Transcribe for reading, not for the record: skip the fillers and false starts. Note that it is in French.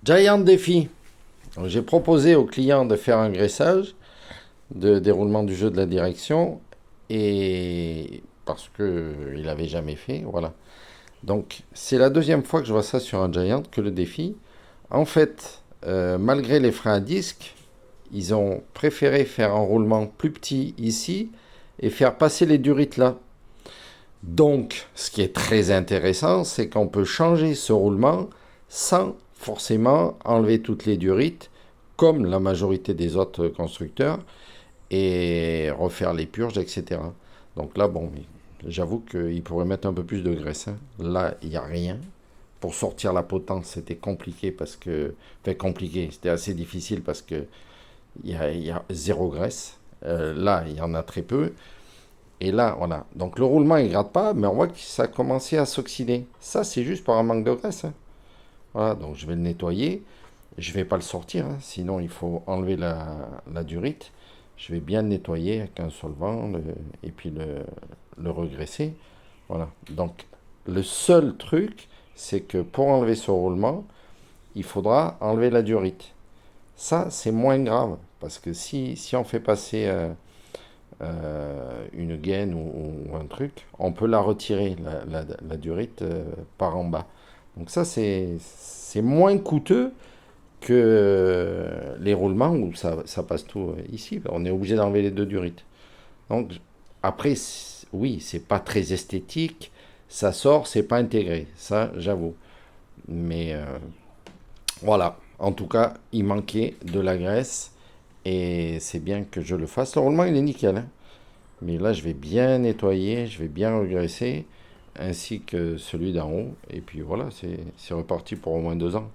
Giant défi. Donc, j'ai proposé au client de faire un graissage de déroulement du jeu de la direction et parce que il n'avait jamais fait, voilà. Donc c'est la deuxième fois que je vois ça sur un Giant que le défi. En fait, malgré les freins à disque, ils ont préféré faire un roulement plus petit ici et faire passer les durites là. Donc, ce qui est très intéressant, c'est qu'on peut changer ce roulement sans forcément enlever toutes les durites, comme la majorité des autres constructeurs, et refaire les purges, etc. Donc là, bon, j'avoue qu'il pourrait mettre un peu plus de graisse, hein. Là, il n'y a rien. Pour sortir la potence, c'était compliqué parce que... Enfin, compliqué, c'était assez difficile parce que il y a zéro graisse. Là, il y en a très peu. Et là, voilà. Donc le roulement, il ne gratte pas, mais on voit que ça a commencé à s'oxyder. Ça, c'est juste par un manque de graisse, hein. Voilà, donc je vais le nettoyer. Je ne vais pas le sortir, hein, sinon il faut enlever la durite. Je vais bien le nettoyer avec un solvant et puis le regraisser. Voilà. Donc le seul truc, c'est que pour enlever ce roulement, il faudra enlever la durite. Ça, c'est moins grave, parce que si on fait passer une gaine ou un truc, on peut la retirer, la durite, par en bas. Donc ça, c'est moins coûteux que les roulements où ça passe tout ici. On est obligé d'enlever les deux durites. Donc après, oui, c'est pas très esthétique, ça sort, c'est pas intégré, ça j'avoue. Mais voilà, en tout cas, il manquait de la graisse et c'est bien que je le fasse. Le roulement, il est nickel, hein. Mais là, je vais bien nettoyer, je vais bien regraisser, ainsi que celui d'en haut. Et puis voilà, c'est reparti pour au moins 2 ans.